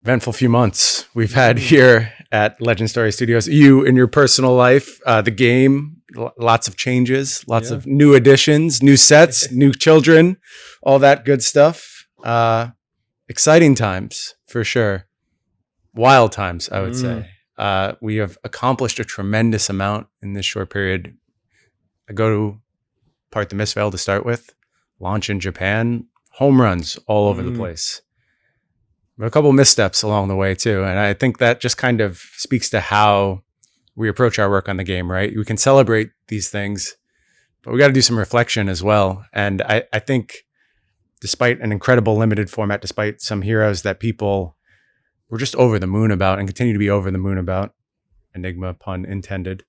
Eventful few months we've had here at Legend Story Studios. You in your personal life, the game, lots of changes, lots of new additions, new sets, new children, all that good stuff. Exciting times for sure. Wild times, I would say. We have accomplished a tremendous amount in this short period. I go to Part the Mistveil to start with, launch in Japan, home runs all over the place. But a couple missteps along the way too. And I think that just kind of speaks to how we approach our work on the game, right? We can celebrate these things, but we got to do some reflection as well. And I think despite an incredible limited format, despite some heroes that people were just over the moon about and continue to be over the moon about, Enigma pun intended,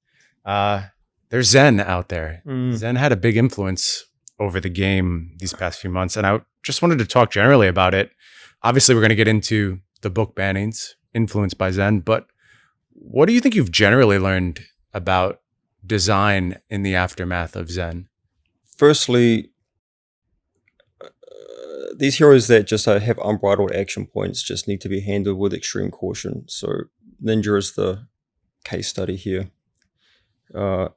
there's Zen out there. Zen had a big influence over the game these past few months. And I just wanted to talk generally about it. Obviously, we're going to get into the book bannings influenced by Zen, but what do you think you've generally learned about design in the aftermath of Zen? Firstly, these heroes that just have unbridled action points just need to be handled with extreme caution. So Ninja is the case study here. It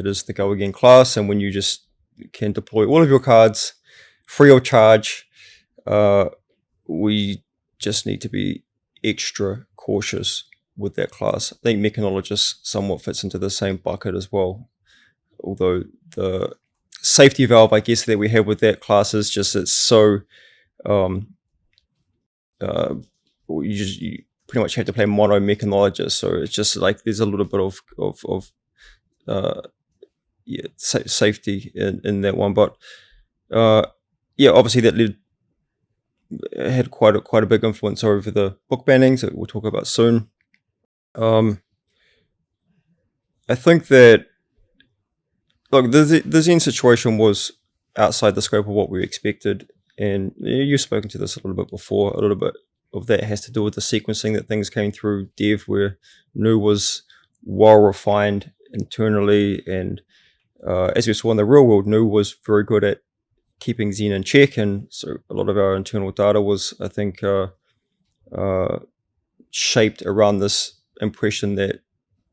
is the go again class, and when you just can deploy all of your cards free of charge, we just need to be extra cautious with that class. I think Mechanologist somewhat fits into the same bucket as well. Although the safety valve, I guess, that we have with that class is just it's so you pretty much have to play mono Mechanologist. So it's just like there's a little bit of safety in that one. But obviously that had quite a big influence over the book bannings that we'll talk about soon. I think that the Zen situation was outside the scope of what we expected, and you've spoken to this a little bit before. A little bit of that has to do with the sequencing that things came through dev, where Nu was well refined internally, and as we saw in the real world, Nu was very good at keeping Zen in check, and so a lot of our internal data was, I think, shaped around this impression that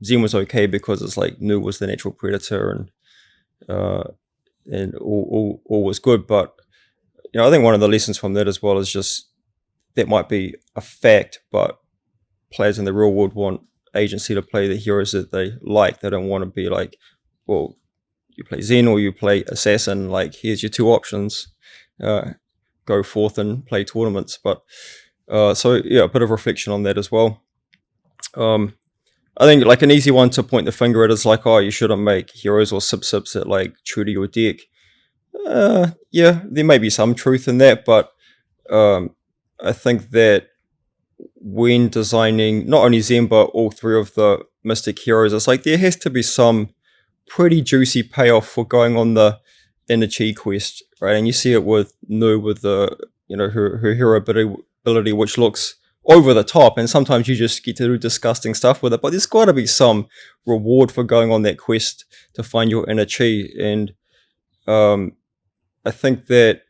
Zen was okay because it's like Nu was the natural predator, and all was good. But I think one of the lessons from that as well is just that might be a fact, but players in the real world want agency to play the heroes that they like. They don't want to be like, well, you play Zen or you play Assassin, like here's your two options, go forth and play tournaments. But a bit of reflection on that as well. I think like an easy one to point the finger at is like, oh, you shouldn't make heroes or sips that like true to your deck. There may be some truth in that, but I think that when designing not only Zen but all three of the Mystic heroes, it's like there has to be some pretty juicy payoff for going on the inner chi quest, right? And you see it with Nu with the her hero ability, which looks over the top, and sometimes you just get to do disgusting stuff with it. But there's got to be some reward for going on that quest to find your inner chi, and I think that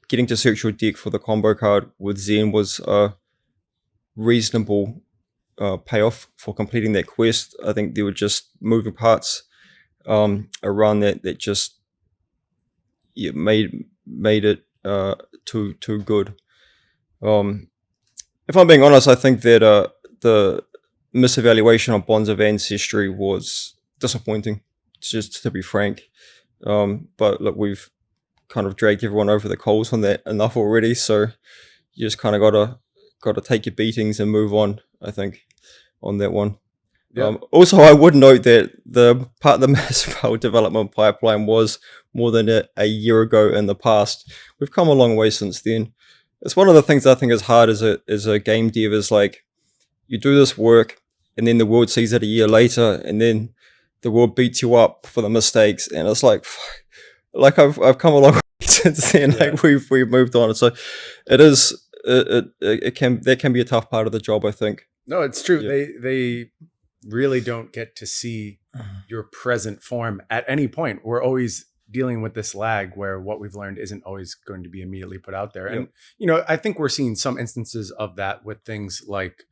getting to search your deck for the combo card with Zen was a reasonable payoff for completing that quest. I think there were just moving parts around that just made it too good. If I'm being honest, I think that the misevaluation of Bonds of Ancestry was disappointing, just to be frank. But look, we've kind of dragged everyone over the coals on that enough already, so you just kind of gotta take your beatings and move on, I think, on that one. Yeah. Also, I would note that the part of the Mistveil development pipeline was more than a year ago in the past. We've come a long way since then. It's one of the things I think is hard as a game dev is like you do this work and then the world sees it a year later and then the world beats you up for the mistakes, and it's like I've come a long way since then. Yeah. Like we've moved on. So it can be a tough part of the job, I think. No, it's true. Yeah. They really don't get to see your present form at any point. We're always dealing with this lag where what we've learned isn't always going to be immediately put out there. Yep. And, I think we're seeing some instances of that with things like,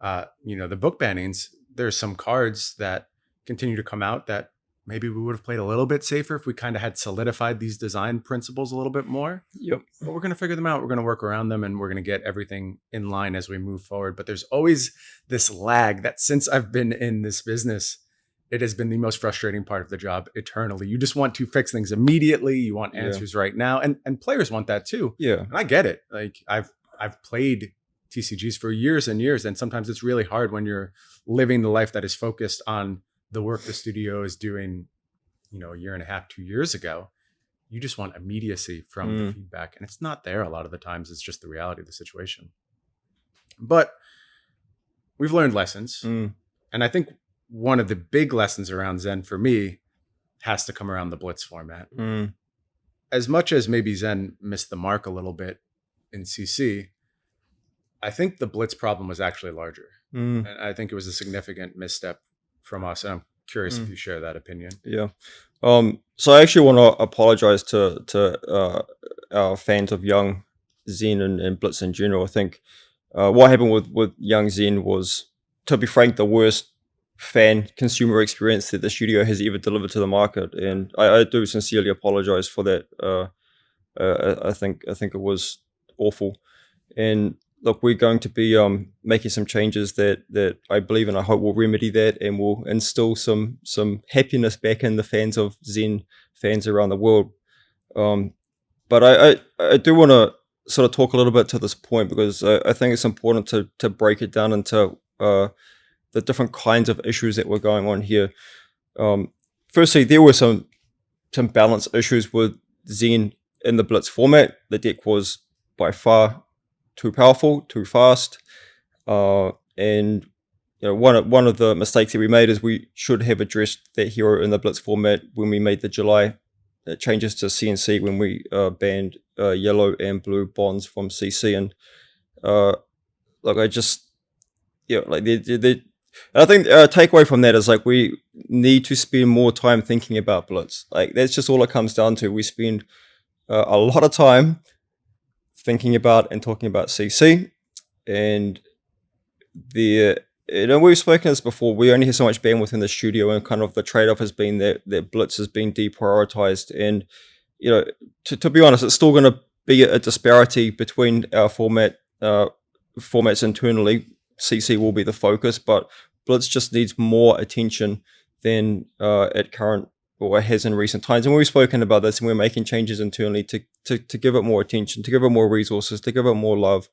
the book bannings. There's some cards that continue to come out that maybe we would have played a little bit safer if we kind of had solidified these design principles a little bit more. Yep. But we're going to figure them out. We're going to work around them, and we're going to get everything in line as we move forward. But there's always this lag that since I've been in this business, it has been the most frustrating part of the job eternally. You just want to fix things immediately. You want answers right now. And players want that too. Yeah. And I get it. Like I've played TCGs for years and years. And sometimes it's really hard when you're living the life that is focused on the work the studio is doing, a year and a half, 2 years ago. You just want immediacy from the feedback. And it's not there a lot of the times. It's just the reality of the situation. But we've learned lessons. And I think one of the big lessons around Zen for me has to come around the Blitz format. As much as maybe Zen missed the mark a little bit in CC, I think the Blitz problem was actually larger. And I think it was a significant misstep from us. And I'm curious if you share that opinion. Yeah. So I actually want to apologize to our fans of Young Zen and Blitz in general. I think what happened with Young Zen was, to be frank, the worst fan consumer experience that the studio has ever delivered to the market. And I do sincerely apologize for that. I think it was awful. And look, we're going to be making some changes that I believe and I hope will remedy that and will instill some happiness back in the fans of Zen, fans around the world. But I do want to sort of talk a little bit to this point, because I think it's important to break it down into the different kinds of issues that were going on here. Firstly, there were some balance issues with Zen in the Blitz format. The deck was by far too powerful, too fast, and one of the mistakes that we made is we should have addressed that hero in the Blitz format when we made the July changes to CNC, when we banned yellow and blue bonds from CC. And look, I just I think takeaway from that is like we need to spend more time thinking about Blitz. Like that's just all it comes down to. We spend a lot of time thinking about and talking about CC, and we've spoken this before. We only have so much bandwidth in the studio, and kind of the trade-off has been that Blitz has been deprioritized. And to be honest, it's still going to be a disparity between our formats internally. CC will be the focus, but Blitz just needs more attention than at current, or it has in recent times. And we've spoken about this, and we're making changes internally to give it more attention, to give it more resources, to give it more love.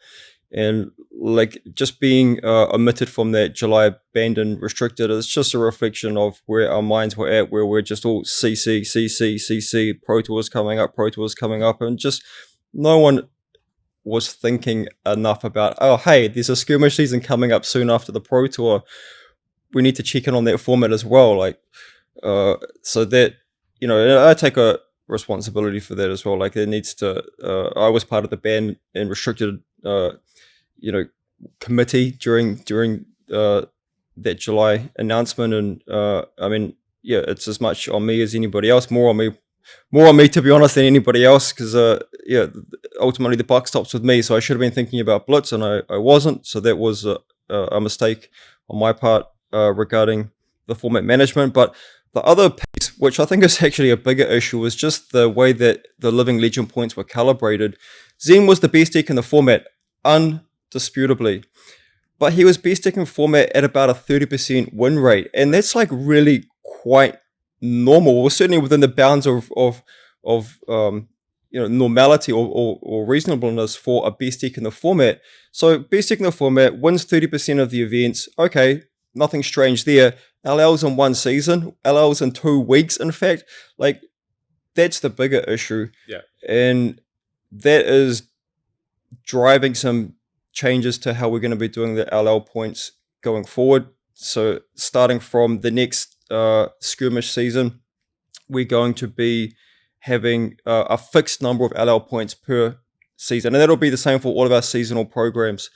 And like just being omitted from that July banned and restricted is just a reflection of where our minds were at, where we're just all CC, Pro Tours coming up, and just no one was thinking enough about, oh, hey, there's a skirmish season coming up soon after the Pro Tour. We need to check in on that format as well. Like, so that, I take a responsibility for that as well. Like, it needs to, I was part of the ban and restricted, committee during that July announcement. And, it's as much on me as anybody else, more on me, to be honest, than anybody else, because ultimately the buck stops with me. So I should have been thinking about Blitz, and I wasn't. So that was a mistake on my part regarding the format management. But the other piece, which I think is actually a bigger issue, was just the way that the Living Legend points were calibrated. Zen was the best deck in the format, undisputably, but he was best deck in format at about a 30% win rate, and that's like really quite normal, or certainly within the bounds of normality or reasonableness for a best deck in the format. So best deck in the format wins 30% of the events. Okay, nothing strange there. LLs in one season, LLs in 2 weeks. In fact, like that's the bigger issue. Yeah, and that is driving some changes to how we're going to be doing the LL points going forward. So starting from the next skirmish season, we're going to be having a fixed number of LL points per season, and that'll be the same for all of our seasonal programs.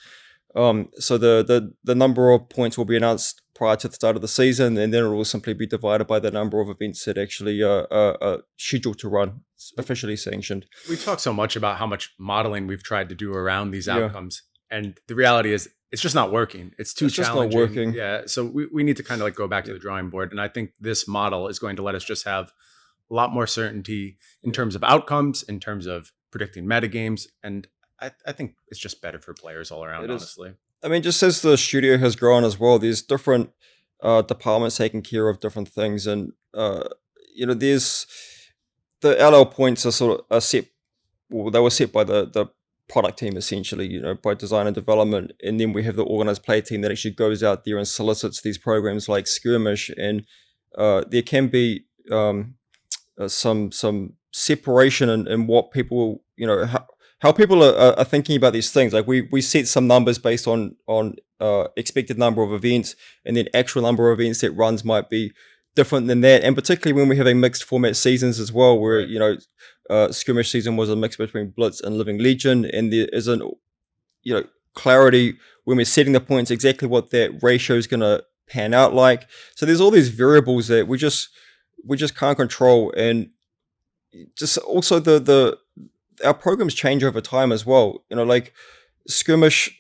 So the number of points will be announced prior to the start of the season, and then it will simply be divided by the number of events that actually are scheduled to run, officially sanctioned. We talk so much about how much modeling we've tried to do around these outcomes, and the reality is it's just not working. It's too challenging. Just not working. Yeah, so we need to kind of like go back to the drawing board, and I think this model is going to let us just have a lot more certainty in terms of outcomes, in terms of predicting metagames, and I think it's just better for players all around, honestly. I mean, just as the studio has grown as well, there's different departments taking care of different things, and there's the LL points are set. Well, they were set by the product team essentially, by design and development, and then we have the organized play team that actually goes out there and solicits these programs like Skirmish, and there can be some separation in what people, how people are thinking about these things. Like we set some numbers based on expected number of events, and then actual number of events that runs might be different than that. And particularly when we're having mixed format seasons as well, where Skirmish season was a mix between Blitz and Living Legion, and there isn't clarity when we're setting the points exactly what that ratio is going to pan out like. So there's all these variables that we just can't control, and just also our programs change over time as well. Like Skirmish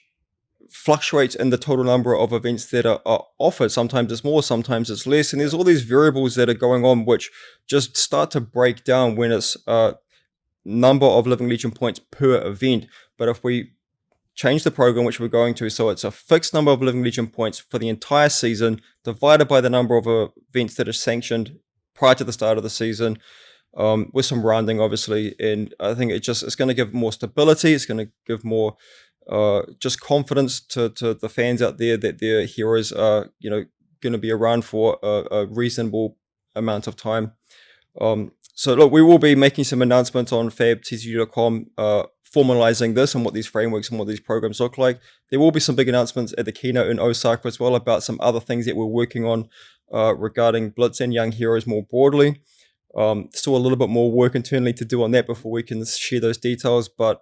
fluctuates in the total number of events that are offered. Sometimes it's more, sometimes it's less, and there's all these variables that are going on which just start to break down when it's number of Living Legion points per event. But if we change the program, which we're going to, so it's a fixed number of Living Legion points for the entire season divided by the number of events that are sanctioned prior to the start of the season, with some rounding obviously, and I think it's going to give more stability. It's going to give more just confidence to the fans out there that their heroes are going to be around for a reasonable amount of time. So look, we will be making some announcements on fabtcu.com formalizing this and what these frameworks and what these programs look like. There will be some big announcements at the keynote in Osaka as well about some other things that we're working on regarding Blitz and Young Heroes more broadly. Still a little bit more work internally to do on that before we can share those details, but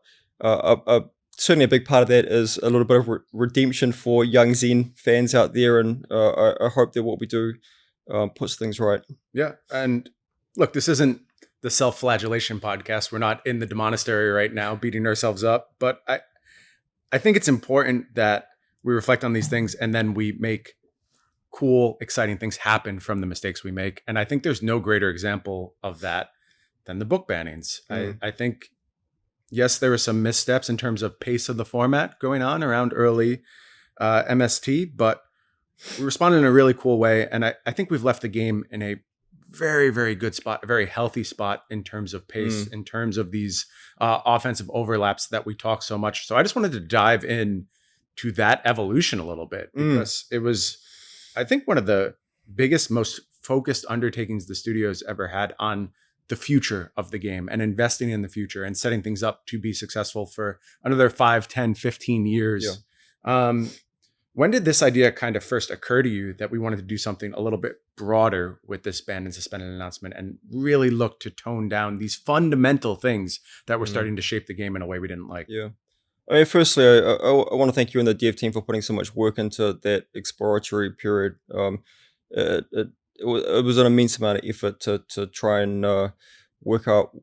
certainly a big part of that is a little bit of redemption for young Zen fans out there, and I hope that what we do puts things right. Yeah, and look, this isn't the self-flagellation podcast. We're not in the monastery right now beating ourselves up, but I think it's important that we reflect on these things and then we make cool, exciting things happen from the mistakes we make. And I think there's no greater example of that than the book bannings. I think, yes, there were some missteps in terms of pace of the format going on around early MST, but we responded in a really cool way. And I think we've left the game in a very, very good spot, a very healthy spot in terms of pace, in terms of these offensive overlaps that we talk so much. So I just wanted to dive in to that evolution a little bit, because it was, I think, one of the biggest, most focused undertakings the studio's ever had on the future of the game and investing in the future and setting things up to be successful for another 5, 10, 15 years. Yeah. When did this idea kind of first occur to you that we wanted to do something a little bit broader with this banned and suspended announcement and really look to tone down these fundamental things that were starting to shape the game in a way we didn't like? Yeah. I mean, firstly, I want to thank you and the dev team for putting so much work into that exploratory period. It was an immense amount of effort to try and work out,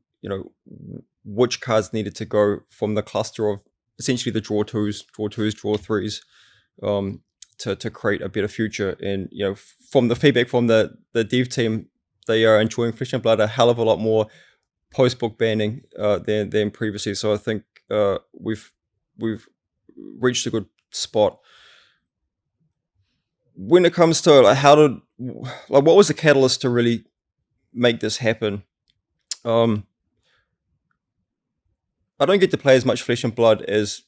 which cards needed to go from the cluster of essentially the draw twos, draw threes, to create a better future. And from the feedback from the dev team, they are enjoying Flesh and Blood a hell of a lot more post book banning than previously. So I think we've reached a good spot. When it comes to what was the catalyst to really make this happen? I don't get to play as much Flesh and Blood as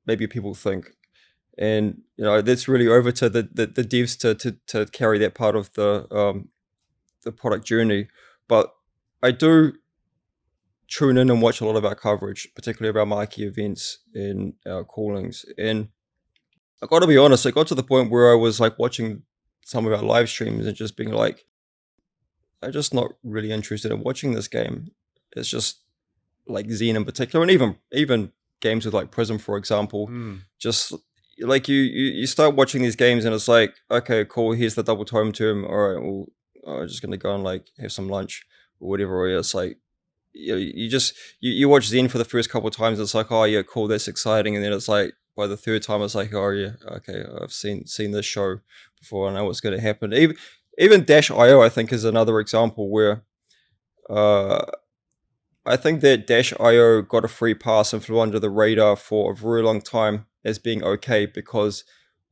maybe people think, and that's really over to the devs to carry that part of the product journey. But I do tune in and watch a lot of our coverage, particularly of our marquee events and our callings. And I got to be honest, it got to the point where I was like watching some of our live streams and just being like, I'm just not really interested in watching this game. It's just like Zen in particular, and even games with like Prism, for example, just like you start watching these games and it's like, okay, cool, here's the double tome tomb. All right, well, I'm just gonna go and like have some lunch or whatever. Or it's like, you watch Zen for the first couple of times. It's like, oh yeah, cool, that's exciting. And then it's like by the third time, it's like, oh yeah, okay, I've seen this show before. I know what's going to happen. Even Dash IO, I think, is another example where I think that Dash IO got a free pass and flew under the radar for a very long time as being okay because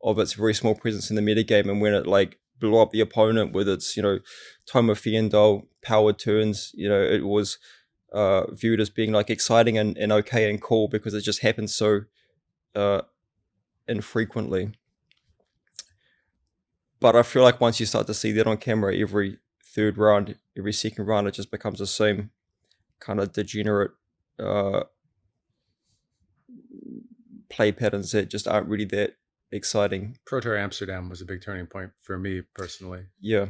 of its very small presence in the metagame, and when it like blew up the opponent with its Tome of Fiendal powered turns, it was viewed as being like exciting and okay and cool because it just happens so infrequently. But I feel like once you start to see that on camera every third round, every second round, it just becomes the same kind of degenerate play patterns that just aren't really that exciting. Pro Tour Amsterdam was a big turning point for me personally. Yeah.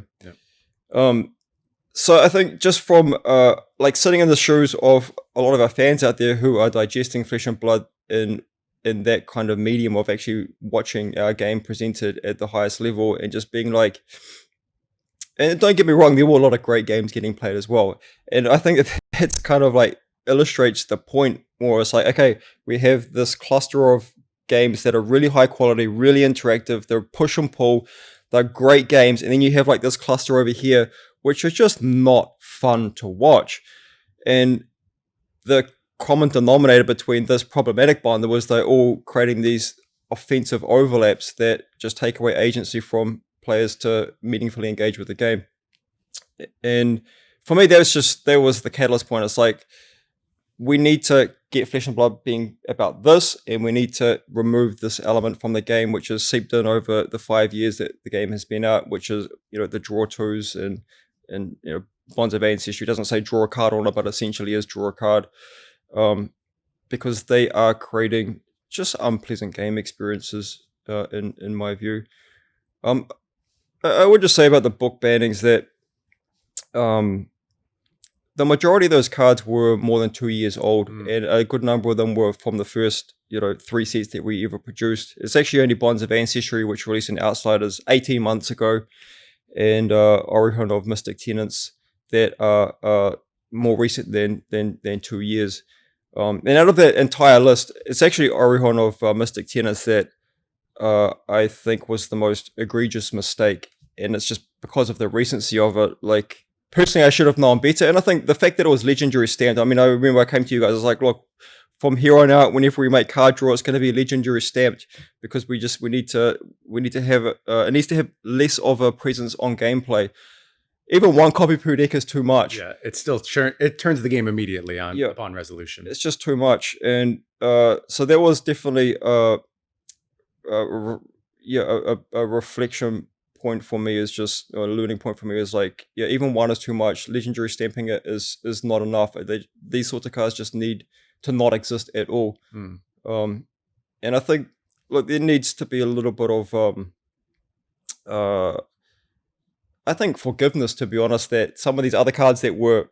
So I think just from like sitting in the shoes of a lot of our fans out there who are digesting Flesh and Blood in that kind of medium of actually watching our game presented at the highest level and just being like, and don't get me wrong, there were a lot of great games getting played as well. And I think that's kind of like illustrates the point more. It's like, okay, we have this cluster of games that are really high quality, really interactive, they're push and pull, they're great games. And then you have like this cluster over here, which is just not fun to watch. And the common denominator between this problematic bundle was they're all creating these offensive overlaps that just take away agency from players to meaningfully engage with the game. And for me, that was the catalyst point. It's like, we need to get Flesh and Blood being about this, and we need to remove this element from the game, which has seeped in over the 5 years that the game has been out, which is, the draw twos and Bonds of Ancestry. Doesn't say draw a card on it, but essentially is draw a card. Because they are creating just unpleasant game experiences, in my view. I would just say about the book bannings that the majority of those cards were more than 2 years old, and a good number of them were from the first 3 sets that we ever produced. It's actually only Bonds of Ancestry, which released in Outsiders 18 months ago, and Origin of Mystic Tenants that are more recent than 2 years. And out of that entire list, it's actually Origin of Mystic Tenants that I think was the most egregious mistake, and it's just because of the recency of it. Like, personally, I should have known better, and I think the fact that it was legendary stamped. I mean, I remember I came to you guys, I was like, look, from here on out, whenever we make card draw, it's going to be legendary stamped because we need to have it needs to have less of a presence on gameplay. Even one copy per deck is too much. Yeah, it's still it turns the game immediately upon resolution. It's just too much, and so there was definitely a reflection point for me. Is just a learning point for me is like, even one is too much. Legendary stamping it is not enough. These sorts of cards just need to not exist at all. And I think, look, there needs to be a little bit of I think forgiveness, to be honest, that some of these other cards that were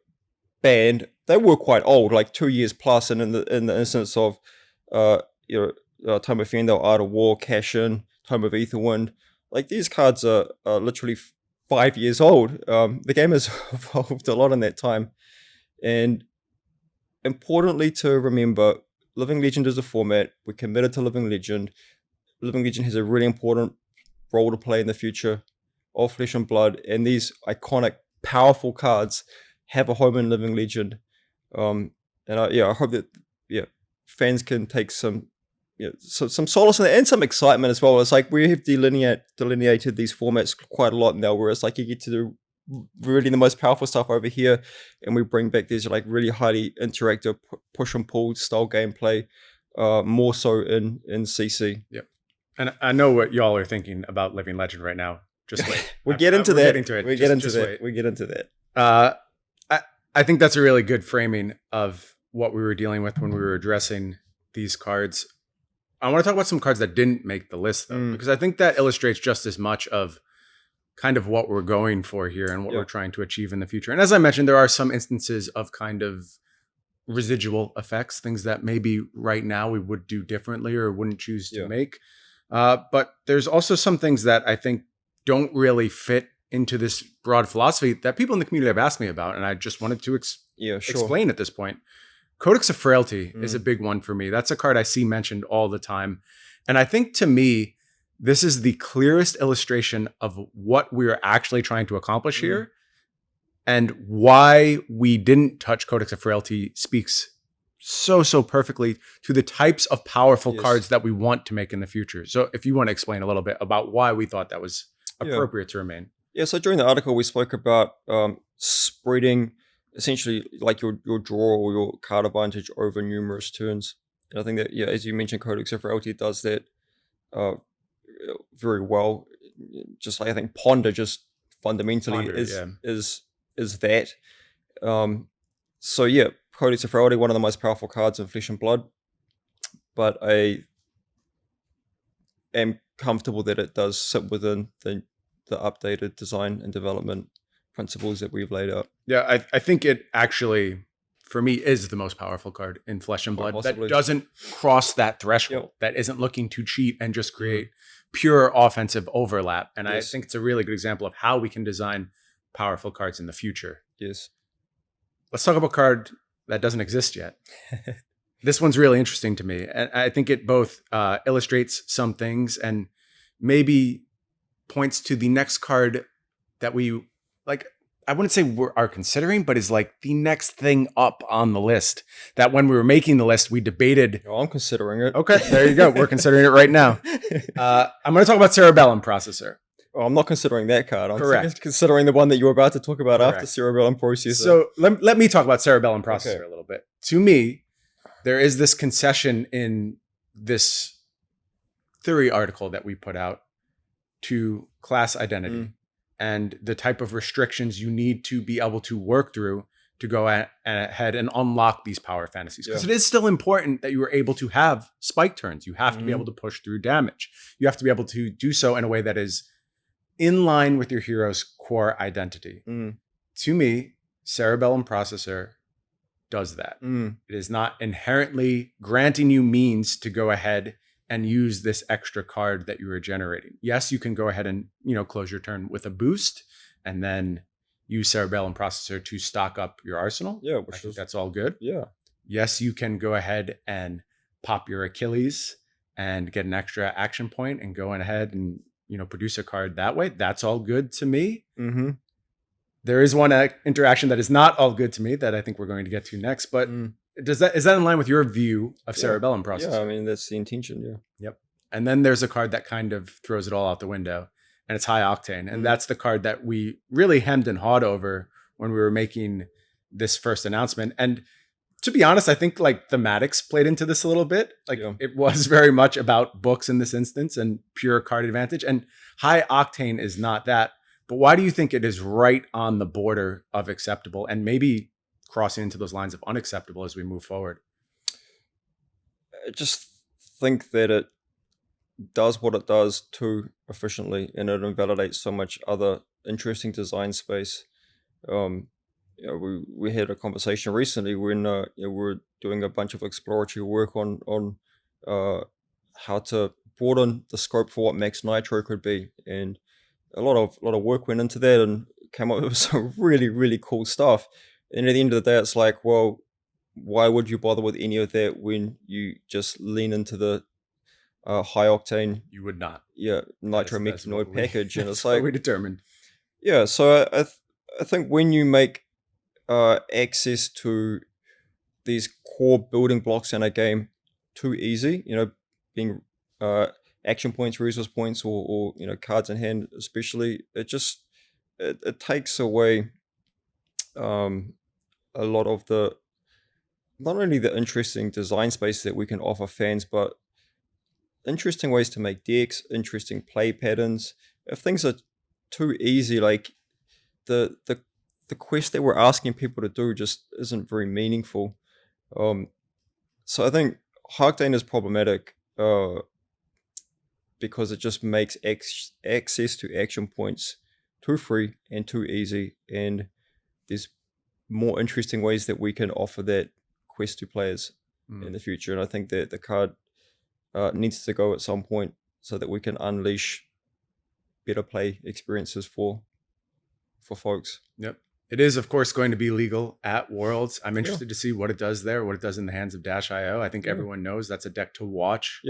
banned, they were quite old, like 2 years plus. And in the instance of Tome of Fendel, Art of War, Cash In, Tome of Aetherwind, like these cards are literally 5 years old. The game has evolved a lot in that time. And importantly to remember, Living Legend is a format. We're committed to Living Legend. Living Legend has a really important role to play in the future of Flesh and Blood, and these iconic, powerful cards have a home in Living Legend. And I hope that fans can take some solace in it and some excitement as well. It's like we have delineated these formats quite a lot now, where it's like you get to do really the most powerful stuff over here, and we bring back these like really highly interactive push and pull style gameplay, more so in CC. Yep. And I know what y'all are thinking about Living Legend right now. Just wait. We get into that. We get into that. I think that's a really good framing of what we were dealing with when we were addressing these cards. I want to talk about some cards that didn't make the list, though, because I think that illustrates just as much of kind of what we're going for here and what we're trying to achieve in the future. And as I mentioned, there are some instances of kind of residual effects, things that maybe right now we would do differently or wouldn't choose to make. But there's also some things that I think don't really fit into this broad philosophy that people in the community have asked me about, and I just wanted to Yeah, sure. explain at this point. Codex of Frailty is a big one for me. That's a card I see mentioned all the time. And I think to me, this is the clearest illustration of what we're actually trying to accomplish here. And why we didn't touch Codex of Frailty speaks so perfectly to the types of powerful cards that we want to make in the future. So if you want to explain a little bit about why we thought that was appropriate to remain. Yeah, so during the article we spoke about spreading essentially like your draw or your card advantage over numerous turns. And I think that, yeah, as you mentioned, Codex of Reality does that very well. Just like I think Ponder just fundamentally is that. So yeah, Codex of Reality, one of the most powerful cards in Flesh and Blood. But I am comfortable that it does sit within the updated design and development principles that we've laid out. Yeah, I think it actually, for me, is the most powerful card in Flesh and Blood that doesn't cross that threshold, that isn't looking to cheat and just create pure offensive overlap. And I think it's a really good example of how we can design powerful cards in the future. Yes. Let's talk about a card that doesn't exist yet. This one's really interesting to me. And I think it both illustrates some things and maybe points to the next card that we, like, I wouldn't say we are considering, but is like the next thing up on the list. That when we were making the list, we debated. Oh, I'm considering it. Okay, there you go. We're considering it right now. I'm going to talk about Cerebellum Processor. Oh, I'm not considering that card. I'm considering the one that you were about to talk about after Cerebellum Processor. So let me talk about Cerebellum Processor a little bit. To me, there is this concession in this theory article that we put out to class identity and the type of restrictions you need to be able to work through to go ahead and unlock these power fantasies. Because it is still important that you are able to have spike turns. You have to be able to push through damage. You have to be able to do so in a way that is in line with your hero's core identity. To me, Cerebellum Processor does that. It is not inherently granting you means to go ahead and use this extra card that you are generating. Yes, you can go ahead and, close your turn with a boost and then use Cerebellum Processor to stock up your arsenal. Yeah, I think that's all good. Yeah. Yes, you can go ahead and pop your Achilles and get an extra action point and go ahead and, produce a card that way. That's all good to me. There is one interaction that is not all good to me that I think we're going to get to next, but is that in line with your view of Cerebellum Processor? Yeah, I mean, that's the intention, Yep. And then there's a card that kind of throws it all out the window, and it's High Octane. And that's the card that we really hemmed and hawed over when we were making this first announcement. And to be honest, I think like thematics played into this a little bit. Like it was very much about books in this instance and pure card advantage. And High Octane is not that. But why do you think it is right on the border of acceptable and maybe crossing into those lines of unacceptable as we move forward? I just think that it does what it does too efficiently, and it invalidates so much other interesting design space. We had a conversation recently when we were doing a bunch of exploratory work on how to broaden the scope for what Max Nitro could be, and a lot of work went into that and came up with some really cool stuff. And at the end of the day, it's like, well, why would you bother with any of that when you just lean into the high octane? You would not. Yeah, nitro mechanoid package, and it's like we determined. Yeah, so I think when you make access to these core building blocks in a game too easy, being action points, resource points, or cards in hand, especially, it takes away a lot of the, not only the interesting design space that we can offer fans, but interesting ways to make decks, interesting play patterns. If things are too easy, like the quest that we're asking people to do just isn't very meaningful. So I think Octane is problematic because it just makes access to action points too free and too easy, and there's more interesting ways that we can offer that quest to players in the future. And I think that the card needs to go at some point. so that we can unleash better play experiences for folks. Yep. It is, of course, going to be legal at Worlds. I'm interested to see what it does there, what it does in the hands of Dash.io. I think everyone knows that's a deck to watch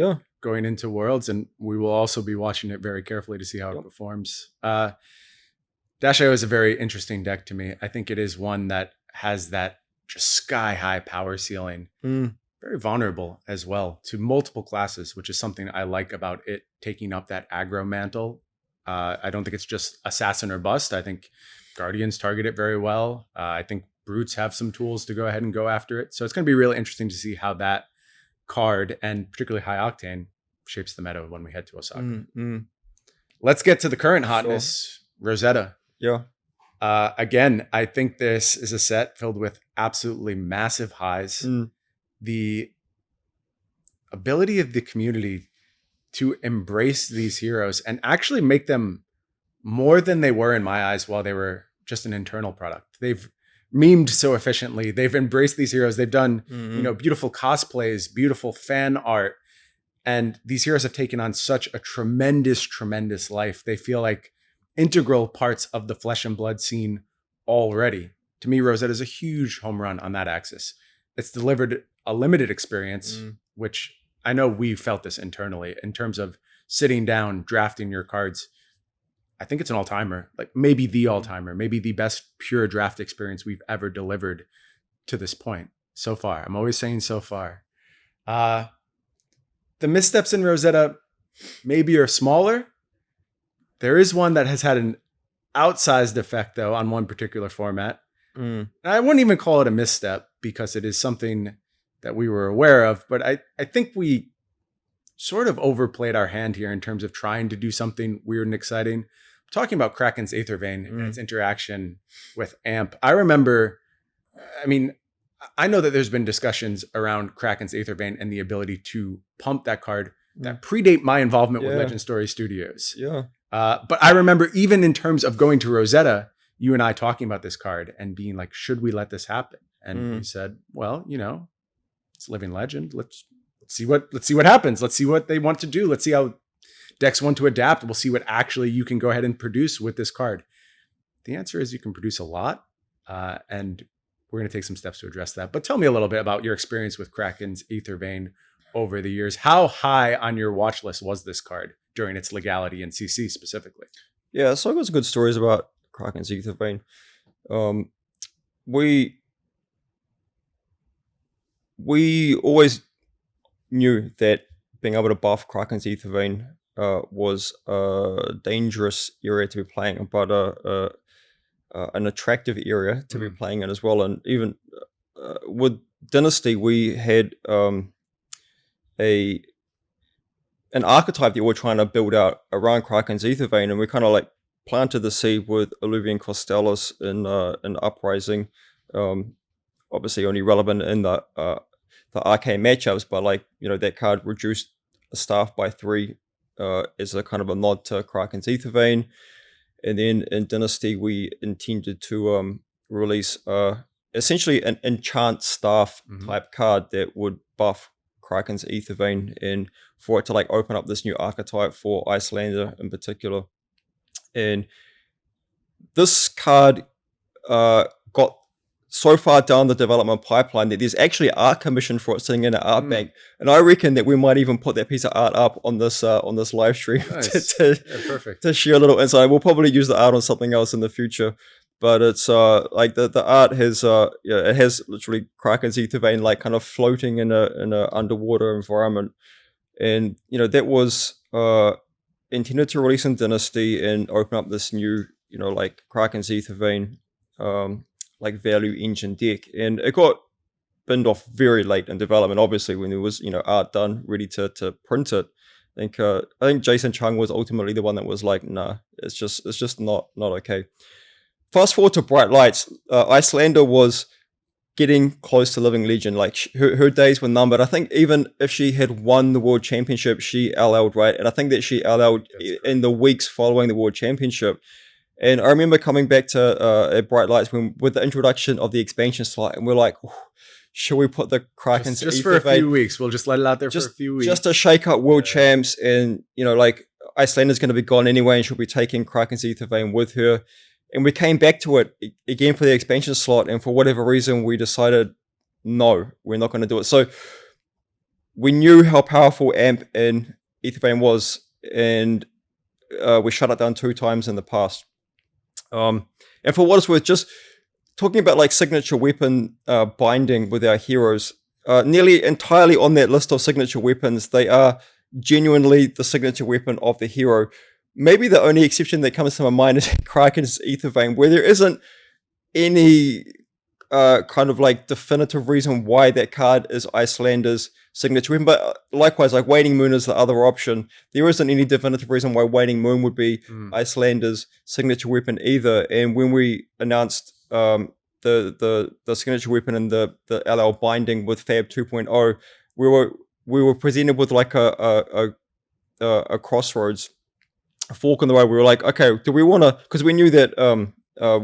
going into Worlds, and we will also be watching it very carefully to see how it performs. Dash.io is a very interesting deck to me. I think it is one that has that just sky-high power ceiling. Very vulnerable as well to multiple classes, which is something I like about it taking up that aggro mantle. I don't think it's just assassin or bust. I think Guardians target it very well. I think Brutes have some tools to go ahead and go after it. So it's going to be really interesting to see how that card, and particularly High Octane, shapes the meta when we head to Osaka. Let's get to the current hotness, Rosetta. Yeah. Again, I think this is a set filled with absolutely massive highs. The ability of the community to embrace these heroes and actually make them more than they were in my eyes while they were just an internal product. They've memed so efficiently. They've embraced these heroes. They've done, beautiful cosplays, beautiful fan art. And these heroes have taken on such a tremendous, tremendous life. They feel like integral parts of the flesh and blood scene already. To me, Rosetta is a huge home run on that axis. It's delivered a limited experience, which I know we felt this internally in terms of sitting down, drafting your cards. I think it's an all-timer, like maybe the all-timer, maybe the best pure draft experience we've ever delivered to this point so far. I'm always saying so far. The missteps in Rosetta maybe are smaller. There is one that has had an outsized effect, though, on one particular format. And I wouldn't even call it a misstep because it is something that we were aware of. But I think we sort of overplayed our hand here in terms of trying to do something weird and exciting. I'm talking about Kraken's Aether Vein and its interaction with AMP. I remember, I know that there's been discussions around Kraken's Aether Vein and the ability to pump that card that predate my involvement with Legend Story Studios. But I remember even in terms of going to Rosetta, you and I talking about this card and being like, should we let this happen? And we said, well, it's Living Legend. Let's see what happens. Let's see what they want to do. Let's see how decks want to adapt. We'll see what actually you can go ahead and produce with this card. The answer is you can produce a lot. And we're going to take some steps to address that. But tell me a little bit about your experience with Kraken's Aether Vein over the years. How high on your watch list was this card during its legality in CC specifically? Yeah, so I've got some good stories about Kraken's Aether Vein. We always knew that being able to buff Kraken's Aether Vein was a dangerous area to be playing, but an attractive area to be playing in as well. And even with Dynasty, we had an archetype that we're trying to build out around Kraken's Aether Vein, and we kind of like planted the seed with Illuvian Costellus in Uprising. Obviously only relevant in the arcane matchups, but that card reduced a staff by 3 as a kind of a nod to Kraken's Aether Vein. And then in Dynasty, we intended to release essentially an enchant staff type card that would buff Kraken's Aether Vein, and for it to like open up this new archetype for Icelander in particular. And this card got so far down the development pipeline that there's actually art commission for it sitting in an art bank, and I reckon that we might even put that piece of art up on this live stream. Nice. Perfect. To share a little insight. We'll probably use the art on something else in the future, but it's like the art has it has literally Kraken's Aether Vein like kind of floating in a underwater environment, and that was intended to release in Dynasty and open up this new like Kraken's Aether Vein like value engine deck, and it got binned off very late in development, obviously, when there was art done ready to print it. I think Jason Chung was ultimately the one that was like, nah, it's just not okay. Fast forward to Bright Lights, Icelander was getting close to Living Legend. Like her days were numbered. I think even if she had won the World Championship, she LL'd, right? And I think that she LL'd in the weeks following the World Championship. And I remember coming back to at Bright Lights with the introduction of the expansion slot, and we're like, should we put the Krakens just Aether for a vein? few weeks? We'll just let it out there for a few weeks. Just to shake up world champs, and like Icelander's going to be gone anyway, and she'll be taking Kraken's Aether vein with her. And we came back to it again for the expansion slot, and for whatever reason, we decided no, we're not going to do it. So we knew how powerful Amp and Aether vein was, and we shut it down 2 times in the past. And for what it's worth, just talking about like signature weapon binding with our heroes, nearly entirely on that list of signature weapons, they are genuinely the signature weapon of the hero. Maybe the only exception that comes to my mind is Kraken's Aether vein, where there isn't any kind of like definitive reason why that card is Icelander's signature weapon. But likewise, like Waning Moon is the other option. There isn't any definitive reason why Waning Moon would be Icelander's signature weapon either. And when we announced the signature weapon and the LL binding with Fab 2.0, we were presented with like a crossroads, a fork in the road. We were like, okay, do we want to? Because we knew that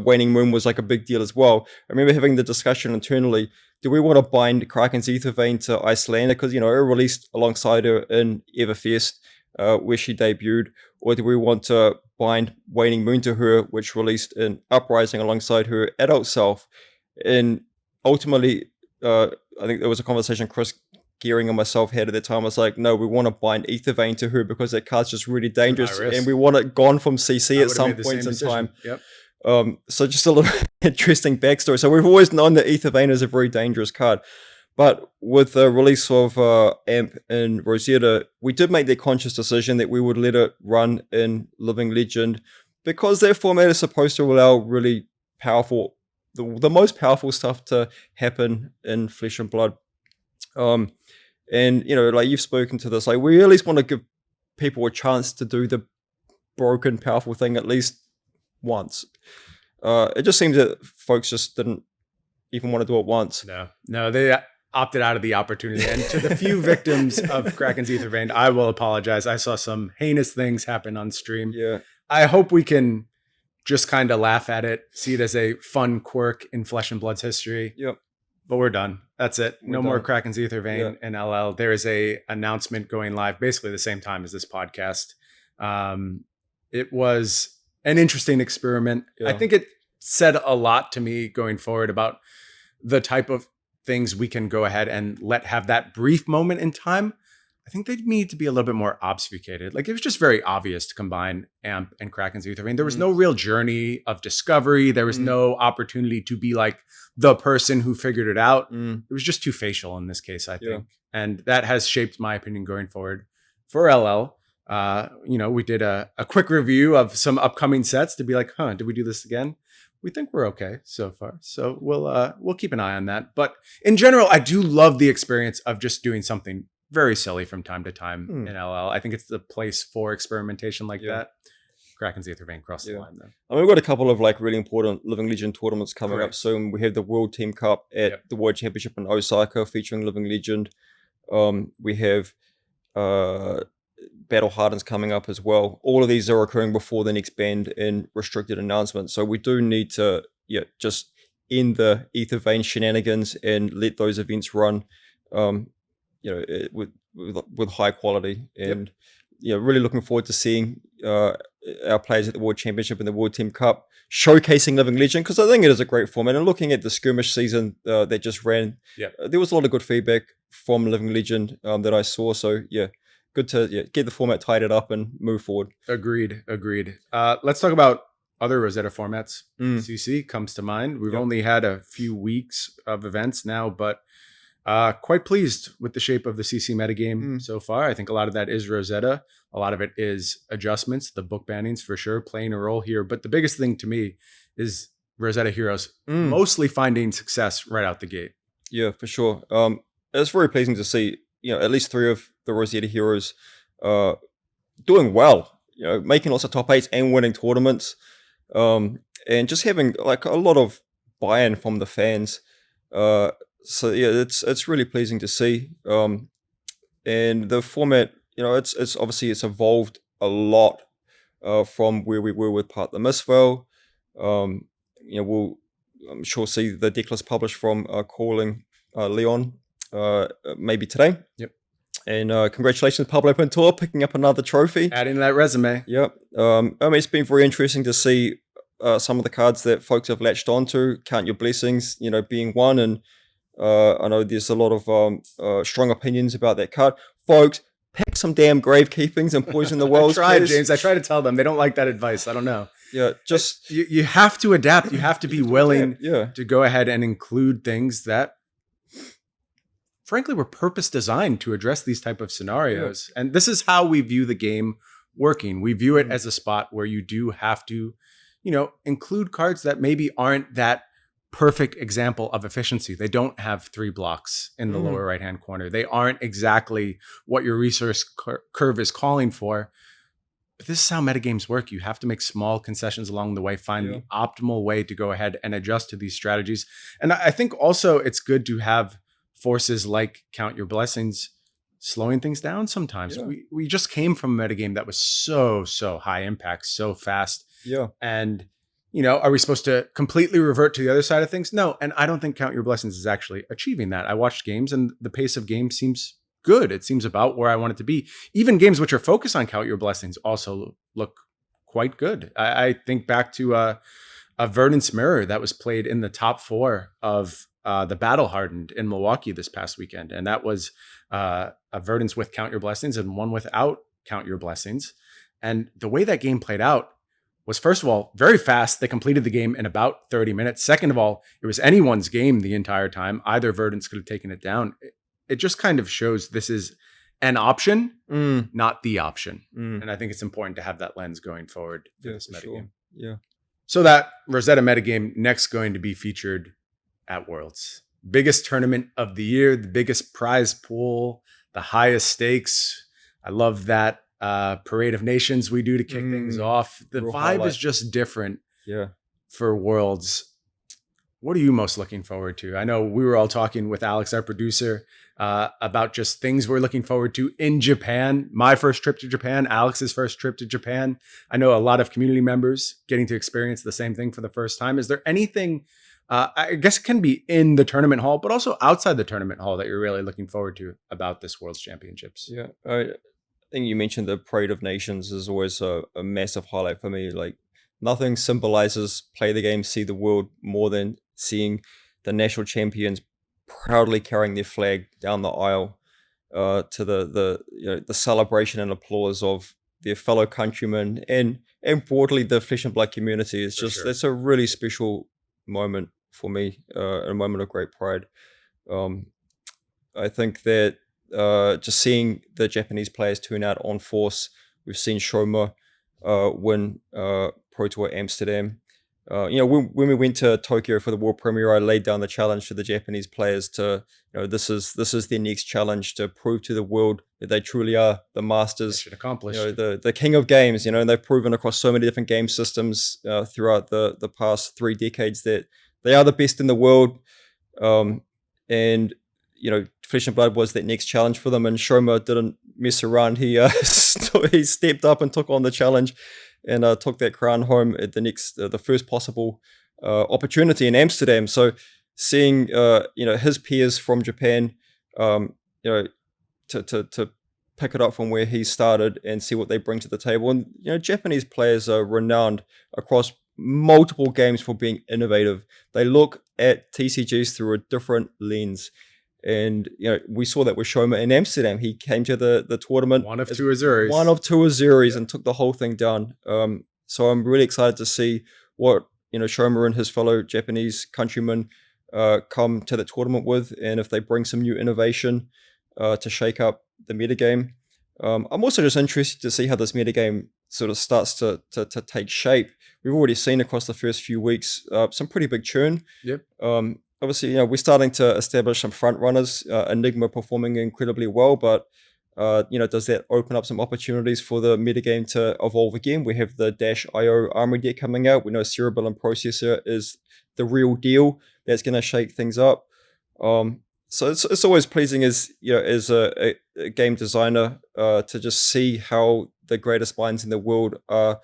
Waning Moon was like a big deal as well. I remember having the discussion internally: do we want to bind Kraken's Aether vein to Icelander because it released alongside her in Everfest, where she debuted, or do we want to bind Waning Moon to her, which released in Uprising alongside her adult self? And ultimately, I think there was a conversation Chris Gearing and myself had at the time. I was like, no, we want to bind Aether vein to her because that card's just really dangerous, and we want it gone from CC at some points in time. Yep. So just a little interesting backstory. So we've always known that Aether vein is a very dangerous card, but with the release of Amp and Rosetta, we did make the conscious decision that we would let it run in Living Legend because that format is supposed to allow really powerful, the most powerful stuff to happen in Flesh and Blood. And like you've spoken to this, like we at least want to give people a chance to do the broken powerful thing at least once. It just seems that folks just didn't even want to do it once. No, they opted out of the opportunity. And to the few victims of Kraken's Aether vein, I will apologize. I saw some heinous things happen on stream. Yeah. I hope we can just kind of laugh at it, see it as a fun quirk in Flesh and Blood's history. Yep. But we're done. That's it. No more Kraken's Aether vein in LL. There is a announcement going live basically the same time as this podcast. It was an interesting experiment. Yeah. I think it said a lot to me going forward about the type of things we can go ahead and let have that brief moment in time. I think they need to be a little bit more obfuscated. Like it was just very obvious to combine Amp and Kraken's Aether vein. There was no real journey of discovery. There was no opportunity to be like the person who figured it out. It was just too facial in this case, I think. Yeah. And that has shaped my opinion going forward for LL. We did a quick review of some upcoming sets to be like, did we do this again? We think we're okay so far. So we'll keep an eye on that. But in general, I do love the experience of just doing something very silly from time to time in LL. I think it's the place for experimentation like that. Kraken's Aether vein crossed the line, though. I mean, we've got a couple of like really important Living Legend tournaments coming up soon. We have the World Team Cup at the World Championship in Osaka featuring Living Legend. We have Battle Hardens coming up as well. All of these are occurring before the next banned and restricted announcement. So we do need to just end the Aether vein shenanigans and let those events run with high quality. And really looking forward to seeing our players at the World Championship and the World Team Cup showcasing Living Legend, because I think it is a great format. And looking at the skirmish season that just ran, there was a lot of good feedback from Living Legend that I saw. So good to get the format tidied up and move forward. Agreed. Let's talk about other Rosetta formats. CC comes to mind. We've only had a few weeks of events now, but quite pleased with the shape of the CC metagame so far. I think a lot of that is Rosetta. A lot of it is adjustments, the book bannings for sure, playing a role here. But the biggest thing to me is Rosetta heroes mostly finding success right out the gate. Yeah, for sure. It's very pleasing to see, at least 3 of the Rosetta heroes doing well, making lots of top 8s and winning tournaments. And just having like a lot of buy-in from the fans. So it's really pleasing to see. And the format, it's obviously it's evolved a lot from where we were with Part the Mistveil. We'll I'm sure see the deck list published from Calling Leon maybe today. Yep. And congratulations, Pablo Pintor, picking up another trophy. Adding to that resume. Yep. I mean, it's been very interesting to see some of the cards that folks have latched onto. Count Your Blessings, being one. And I know there's a lot of strong opinions about that card. Folks, pick some damn Grave Keepings and Poison the Wells. I tried, James. I try to tell them. They don't like that advice. I don't know. Yeah, just... You have to adapt. You have to be willing to go ahead and include things that, frankly, were purpose designed to address these type of scenarios. Yeah. And this is how we view the game working. We view it as a spot where you do have to, include cards that maybe aren't that perfect example of efficiency. They don't have 3 blocks in the lower right-hand corner. They aren't exactly what your resource curve is calling for. But this is how metagames work. You have to make small concessions along the way, find the optimal way to go ahead and adjust to these strategies. And I think also it's good to have forces like Count Your Blessings slowing things down sometimes. Yeah. We just came from a metagame that was so high impact, so fast. Yeah. And, are we supposed to completely revert to the other side of things? No. And I don't think Count Your Blessings is actually achieving that. I watched games and the pace of game seems good. It seems about where I want it to be. Even games which are focused on Count Your Blessings also look quite good. I think back to a Verdant's Mirror that was played in the top 4 of the Battle Hardened in Milwaukee this past weekend. And that was a Verdant's with Count Your Blessings and one without Count Your Blessings. And the way that game played out was, first of all, very fast. They completed the game in about 30 minutes. Second of all, it was anyone's game the entire time. Either Verdant's could have taken it down. It just kind of shows this is an option, not the option. And I think it's important to have that lens going forward for this metagame. Sure. Yeah. So that Rosetta metagame next going to be featured at Worlds. Biggest tournament of the year, the biggest prize pool, the highest stakes. I love that Parade of Nations we do to kick things off. The vibe is just different for Worlds. What are you most looking forward to? I know we were all talking with Alex, our producer, about just things we're looking forward to in Japan. My first trip to Japan, Alex's first trip to Japan. I know a lot of community members getting to experience the same thing for the first time. Is there anything, I guess it can be in the tournament hall, but also outside the tournament hall that you're really looking forward to about this World's Championships? Yeah, I think you mentioned the Parade of Nations is always a massive highlight for me. Like, nothing symbolizes play the game, see the world more than seeing the national champions proudly carrying their flag down the aisle to the celebration and applause of their fellow countrymen and broadly the Flesh and Blood community. It's just that's a really special moment for me, a moment of great pride. I think that just seeing the Japanese players turn out on force. We've seen Shoma win Pro Tour Amsterdam. When we went to Tokyo for the world premiere, I laid down the challenge to the Japanese players to, this is their next challenge to prove to the world that they truly are the masters. They should accomplish. The king of games. And they've proven across so many different game systems throughout the past 3 decades that they are the best in the world. And Flesh and Blood was that next challenge for them, and Shoma didn't mess around. He he stepped up and took on the challenge. And took that crown home at the first possible opportunity in Amsterdam. So seeing his peers from Japan, to pick it up from where he started and see what they bring to the table. And Japanese players are renowned across multiple games for being innovative. They look at TCGs through a different lens. And we saw that with Shoma in Amsterdam. He came to the tournament one of two Azuris and took the whole thing down. So I'm really excited to see what Shoma and his fellow Japanese countrymen come to the tournament with, and if they bring some new innovation to shake up the metagame. I'm also just interested to see how this metagame sort of starts to take shape. We've already seen across the first few weeks some pretty big churn. Yep. Obviously, we're starting to establish some front runners. Enigma performing incredibly well, but does that open up some opportunities for the metagame to evolve again? We have the -IO Armory deck coming out. We know Cerebellum Processor is the real deal. That's going to shake things up. So it's always pleasing as a game designer to just see how the greatest minds in the world are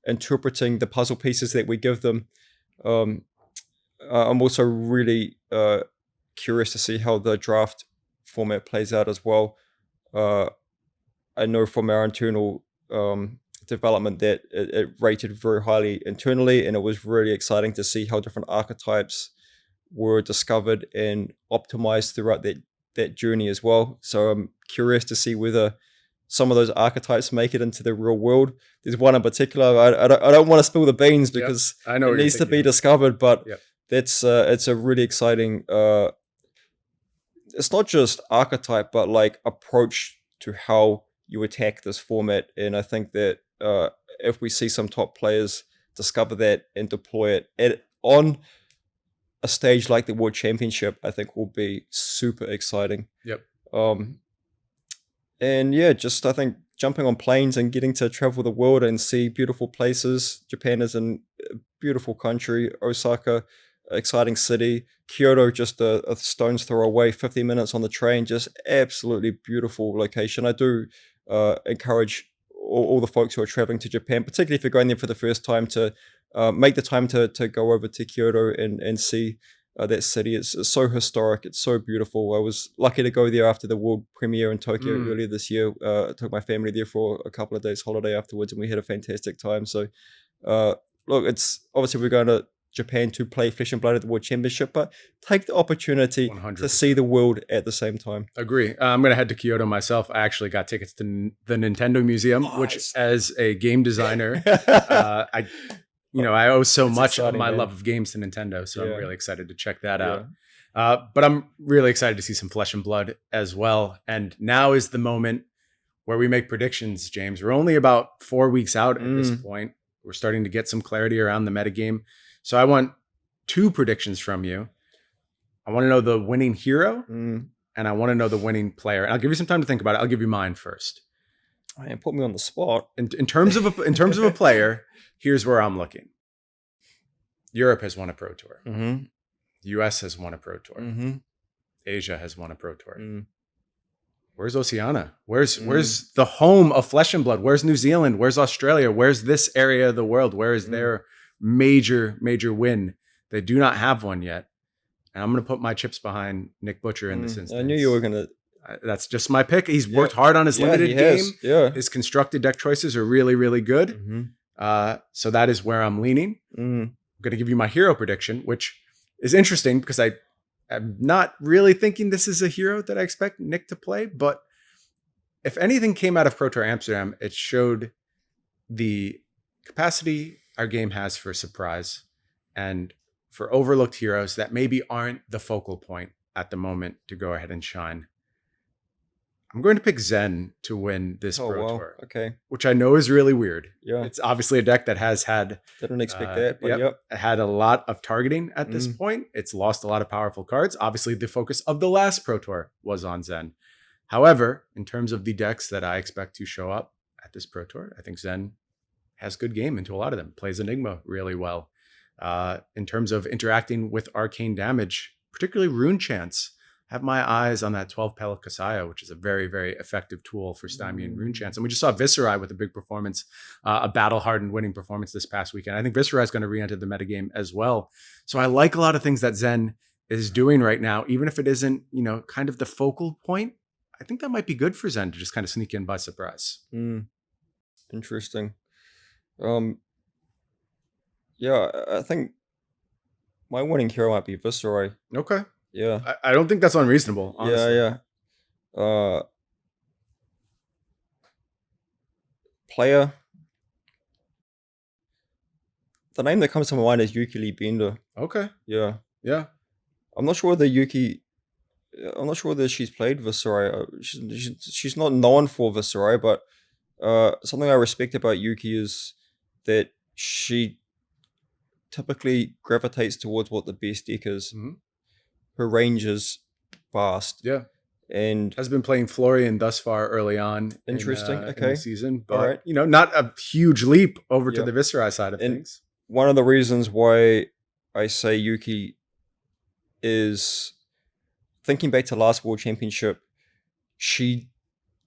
interpreting the puzzle pieces that we give them. I'm also really curious to see how the draft format plays out as well. I know from our internal development that it rated very highly internally, and it was really exciting to see how different archetypes were discovered and optimized throughout that journey as well. So I'm curious to see whether some of those archetypes make it into the real world. There's one in particular. I don't want to spill the beans because I know it needs to be discovered, but that's it's a really exciting. It's not just archetype, but like approach to how you attack this format. And I think that if we see some top players discover that and deploy it on a stage like the World Championship, I think will be super exciting. Yep. And yeah, just I think jumping on planes and getting to travel the world and see beautiful places. Japan is a beautiful country. Osaka, exciting city. Kyoto, just a stone's throw away, 50 minutes on the train, just absolutely beautiful location. I do encourage all the folks who are traveling to Japan, particularly if you're going there for the first time, to make the time to go over to Kyoto and see that city. It's so historic. It's so beautiful. I was lucky to go there after the world premiere in Tokyo earlier this year. I took my family there for a couple of days holiday afterwards, and we had a fantastic time. So, look, it's obviously we're going to Japan to play Flesh and Blood at the World Championship, but take the opportunity 100%. to see the world at the same time. Agree. I'm going to head to Kyoto myself. I actually got tickets to the Nintendo Museum, which as a game designer, I owe so much of my love of games to Nintendo, so I'm really excited to check that out. But I'm really excited to see some Flesh and Blood as well. And now is the moment where we make predictions, James. We're only about 4 weeks out at this point. We're starting to get some clarity around the metagame. So I want 2 predictions from you. I want to know the winning hero, and I want to know the winning player. And I'll give you some time to think about it. I'll give you mine first. Man, put me on the spot. In terms of a player, here's where I'm looking. Europe has won a Pro Tour. Mm-hmm. US has won a Pro Tour. Mm-hmm. Asia has won a Pro Tour. Where's Oceania? Where's the home of Flesh and Blood? Where's New Zealand? Where's Australia? Where's this area of the world? Where is their major win? They do not have one yet. And I'm going to put my chips behind Nick Butcher in this instance. I knew you were going to. That's just my pick. He's worked hard on his limited game. Yeah. His constructed deck choices are really, really good. So that is where I'm leaning. I'm going to give you my hero prediction, which is interesting because I'm not really thinking this is a hero that I expect Nick to play. But if anything came out of Pro Tour Amsterdam, it showed the capacity our game has for surprise and for overlooked heroes that maybe aren't the focal point at the moment to go ahead and shine. I'm going to pick Zen to win this Pro Tour. Okay. Which I know is really weird. Yeah. It's obviously a deck that has had... Didn't expect that, but had a lot of targeting at this point. It's lost a lot of powerful cards. Obviously, the focus of the last Pro Tour was on Zen. However, in terms of the decks that I expect to show up at this Pro Tour, I think Zen has good game into a lot of them. Plays Enigma really well. In terms of interacting with arcane damage, particularly Rune Chance, have my eyes on that 12 Pellet Kasaya, which is a very, very effective tool for stymieing Rune Chance. And we just saw Viserai with a big performance, a battle-hardened winning performance this past weekend. I think Viserai is going to re-enter the metagame as well. So I like a lot of things that Zen is doing right now, even if it isn't, kind of the focal point. I think that might be good for Zen to just kind of sneak in by surprise. Interesting. Yeah, I think my winning hero might be Viserai. Okay. Yeah. I don't think that's unreasonable, honestly. Yeah. Player. The name that comes to my mind is Yuki Lee Bender. Okay. Yeah. I'm not sure whether she's played Viserai. She's not known for Viserai, but something I respect about Yuki is that she typically gravitates towards what the best deck is. Her range is vast. Yeah. And has been playing Florian thus far early on. Interesting. In Okay. the season, but not a huge leap over to the Viserai side of things. One of the reasons why I say Yuki is thinking back to last World Championship, she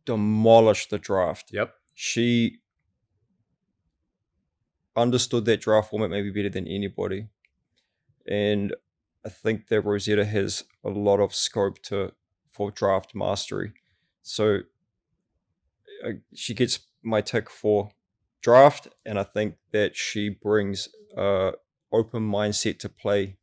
demolished the draft. Yep. She understood that draft format maybe better than anybody. And I think that Rosetta has a lot of scope for draft mastery. So she gets my tick for draft, and I think that she brings a open mindset to play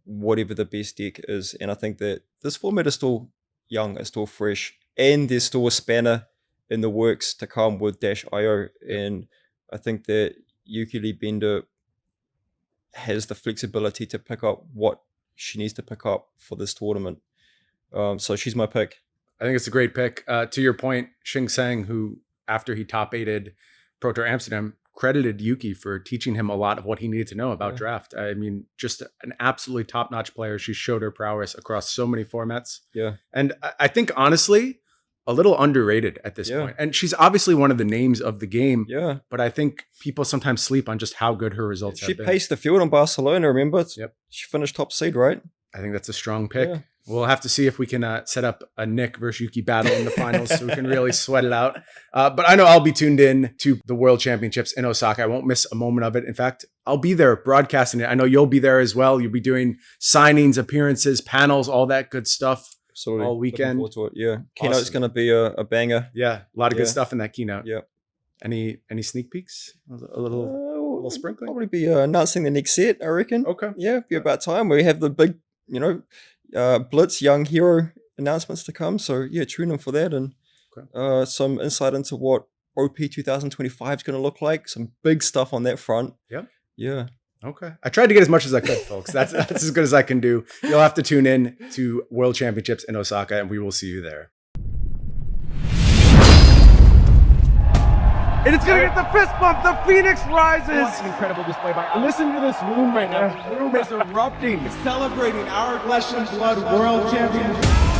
whatever the best deck is. And I think that this format is still young, it's still fresh, and there's still a spanner in the works to come with -IO. And I think that Yukili Bender has the flexibility to pick up what she needs to pick up for this tournament. So she's my pick. I think it's a great pick. To your point, Xing Sang, who after he top 8'd Pro Tour Amsterdam, credited Yuki for teaching him a lot of what he needed to know about draft. I mean, just an absolutely top-notch player. She showed her prowess across so many formats. Yeah. And I think, honestly, a little underrated at this point. And she's obviously one of the names of the game. Yeah. But I think people sometimes sleep on just how good her results have been. She paced the field in Barcelona, remember? Yep. She finished top seed, right? I think that's a strong pick. Yeah. We'll have to see if we can set up a Nick versus Yuki battle in the finals so we can really sweat it out. But I know I'll be tuned in to the World Championships in Osaka. I won't miss a moment of it. In fact, I'll be there broadcasting it. I know you'll be there as well. You'll be doing signings, appearances, panels, all that good stuff. Absolutely. All weekend. Looking forward to it. Yeah. Keynote's going to be a banger. Yeah. A lot of good stuff in that keynote. Yeah. Any sneak peeks? A little sprinkling? Probably be announcing the next set, I reckon. Okay. Yeah. Be about time. We have the big, Blitz young hero announcements to come. So yeah, tune in for that, and some insight into what OP 2025 is going to look like. Some big stuff on that front. Yeah. Yeah. Okay. I tried to get as much as I could, folks. That's as good as I can do. You'll have to tune in to World Championships in Osaka, and we will see you there. And it's going to get the fist bump. The Phoenix rises. What an incredible display by Listen to this room right now. This room is erupting. celebrating our flesh and blood world champion.